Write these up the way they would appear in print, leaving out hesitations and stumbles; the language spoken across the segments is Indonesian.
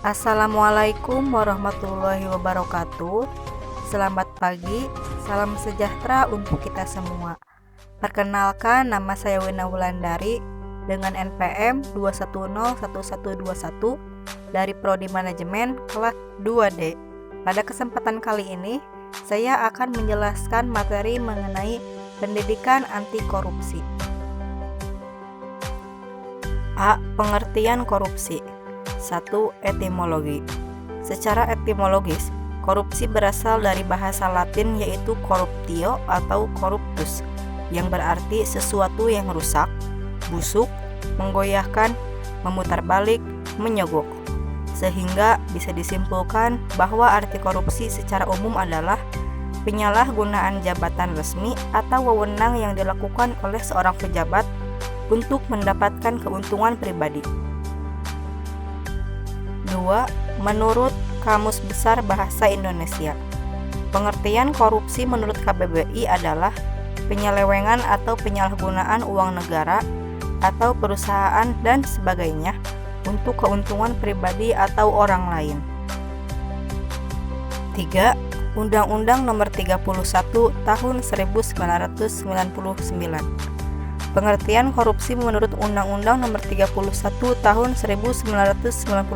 Assalamualaikum warahmatullahi wabarakatuh. Selamat pagi, salam sejahtera untuk kita semua. Perkenalkan, nama saya Wina Wulandari dengan NPM 2101121 dari Prodi Manajemen kelas 2D. Pada kesempatan kali ini, saya akan menjelaskan materi mengenai pendidikan anti korupsi. A. Pengertian korupsi. 1. Etimologi. Secara etimologis, korupsi berasal dari bahasa Latin yaitu corruptio atau corruptus, yang berarti sesuatu yang rusak, busuk, menggoyahkan, memutarbalik, menyogok. Sehingga bisa disimpulkan bahwa arti korupsi secara umum adalah penyalahgunaan jabatan resmi atau wewenang yang dilakukan oleh seorang pejabat untuk mendapatkan keuntungan pribadi. 2. Menurut Kamus Besar Bahasa Indonesia, pengertian korupsi menurut KBBI adalah penyelewengan atau penyalahgunaan uang negara atau perusahaan dan sebagainya untuk keuntungan pribadi atau orang lain. 3. Undang-Undang Nomor 31 Tahun 1999. Pengertian korupsi menurut Undang-Undang Nomor 31 Tahun 1999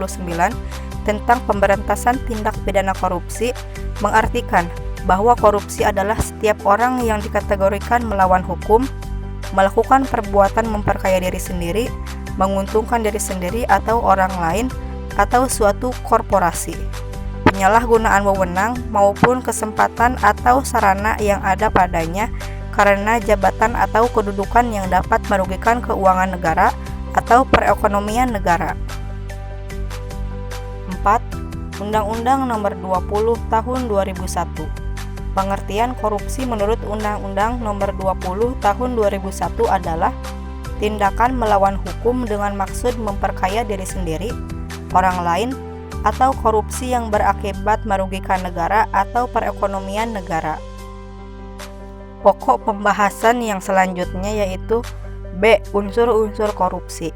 tentang pemberantasan tindak pidana korupsi mengartikan bahwa korupsi adalah setiap orang yang dikategorikan melawan hukum, melakukan perbuatan memperkaya diri sendiri, menguntungkan diri sendiri atau orang lain, atau suatu korporasi, penyalahgunaan wewenang maupun kesempatan atau sarana yang ada padanya karena jabatan atau kedudukan yang dapat merugikan keuangan negara atau perekonomian negara. 4. Undang-Undang Nomor 20 Tahun 2001. Pengertian korupsi menurut Undang-Undang Nomor 20 Tahun 2001 adalah tindakan melawan hukum dengan maksud memperkaya diri sendiri, orang lain, atau korupsi yang berakibat merugikan negara atau perekonomian negara. Pokok pembahasan yang selanjutnya yaitu B. Unsur-unsur korupsi.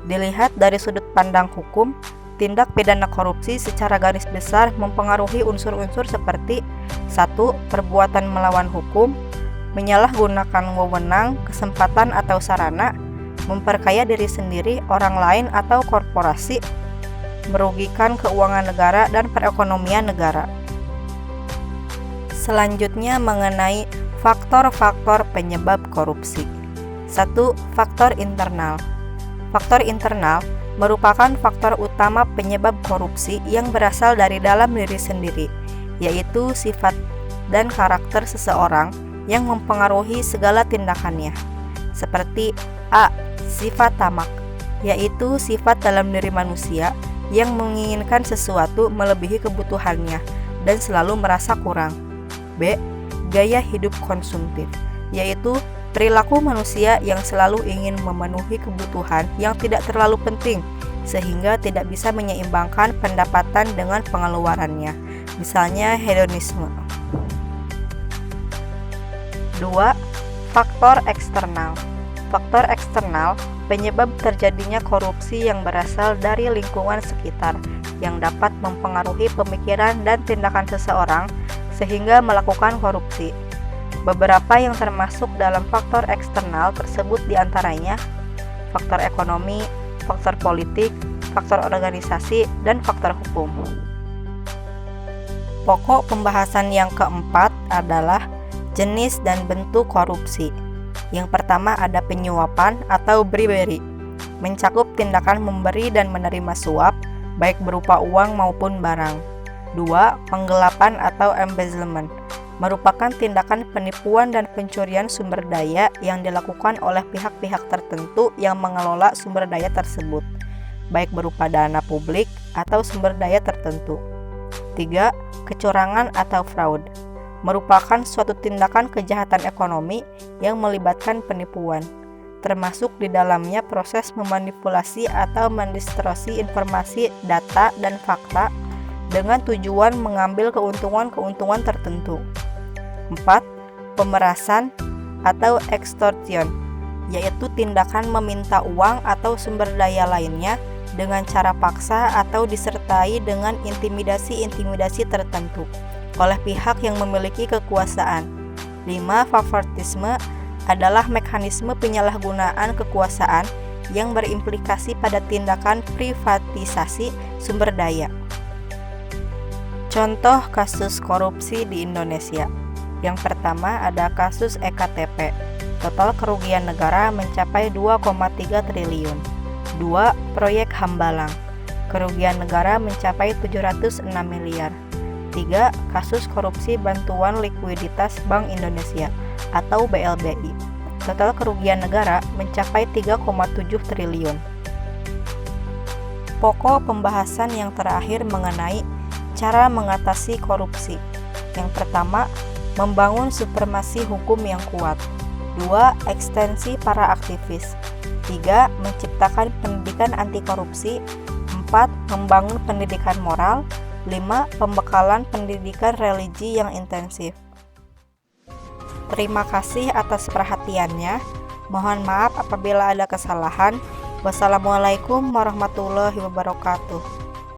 Dilihat dari sudut pandang hukum, tindak pidana korupsi secara garis besar mempengaruhi unsur-unsur seperti 1. Perbuatan melawan hukum, menyalahgunakan wewenang, kesempatan atau sarana, memperkaya diri sendiri, orang lain atau korporasi, merugikan keuangan negara dan perekonomian negara. Selanjutnya mengenai faktor-faktor penyebab korupsi. 1. Faktor internal. Faktor internal merupakan faktor utama penyebab korupsi yang berasal dari dalam diri sendiri, yaitu sifat dan karakter seseorang yang mempengaruhi segala tindakannya. Seperti A. Sifat tamak, yaitu sifat dalam diri manusia yang menginginkan sesuatu melebihi kebutuhannya dan selalu merasa kurang. B. Gaya hidup konsumtif, yaitu perilaku manusia yang selalu ingin memenuhi kebutuhan yang tidak terlalu penting sehingga tidak bisa menyeimbangkan pendapatan dengan pengeluarannya, misalnya hedonisme. 2. Faktor eksternal. Faktor eksternal penyebab terjadinya korupsi yang berasal dari lingkungan sekitar yang dapat mempengaruhi pemikiran dan tindakan seseorang sehingga melakukan korupsi. Beberapa yang termasuk dalam faktor eksternal tersebut diantaranya faktor ekonomi, faktor politik, faktor organisasi, dan faktor hukum. Pokok pembahasan yang keempat adalah jenis dan bentuk korupsi. Yang pertama ada penyuapan atau bribery, mencakup tindakan memberi dan menerima suap, baik berupa uang maupun barang. 2. Penggelapan atau embezzlement, merupakan tindakan penipuan dan pencurian sumber daya yang dilakukan oleh pihak-pihak tertentu yang mengelola sumber daya tersebut, baik berupa dana publik atau sumber daya tertentu. 3. Kecurangan atau fraud, merupakan suatu tindakan kejahatan ekonomi yang melibatkan penipuan, termasuk di dalamnya proses memanipulasi atau mendistorsi informasi, data, dan fakta dengan tujuan mengambil keuntungan tertentu. 4. Pemerasan atau extortion, yaitu tindakan meminta uang atau sumber daya lainnya dengan cara paksa atau disertai dengan intimidasi-intimidasi tertentu oleh pihak yang memiliki kekuasaan. 5. Favoritisme adalah mekanisme penyalahgunaan kekuasaan yang berimplikasi pada tindakan privatisasi sumber daya. Contoh kasus korupsi di Indonesia. Yang pertama ada kasus EKTP. Total kerugian negara mencapai 2,3 triliun. 2. Proyek Hambalang. Kerugian negara mencapai 706 miliar. 3. Kasus korupsi bantuan likuiditas Bank Indonesia atau BLBI. Total kerugian negara mencapai 3,7 triliun. Pokok pembahasan yang terakhir mengenai cara mengatasi korupsi. Yang pertama, membangun supremasi hukum yang kuat. 2. Ekstensi para aktivis. 3. Menciptakan pendidikan anti korupsi. 4. Membangun pendidikan moral. 5. Pembekalan pendidikan religi yang intensif. Terima kasih atas perhatiannya. Mohon maaf apabila ada kesalahan. Wassalamualaikum warahmatullahi wabarakatuh.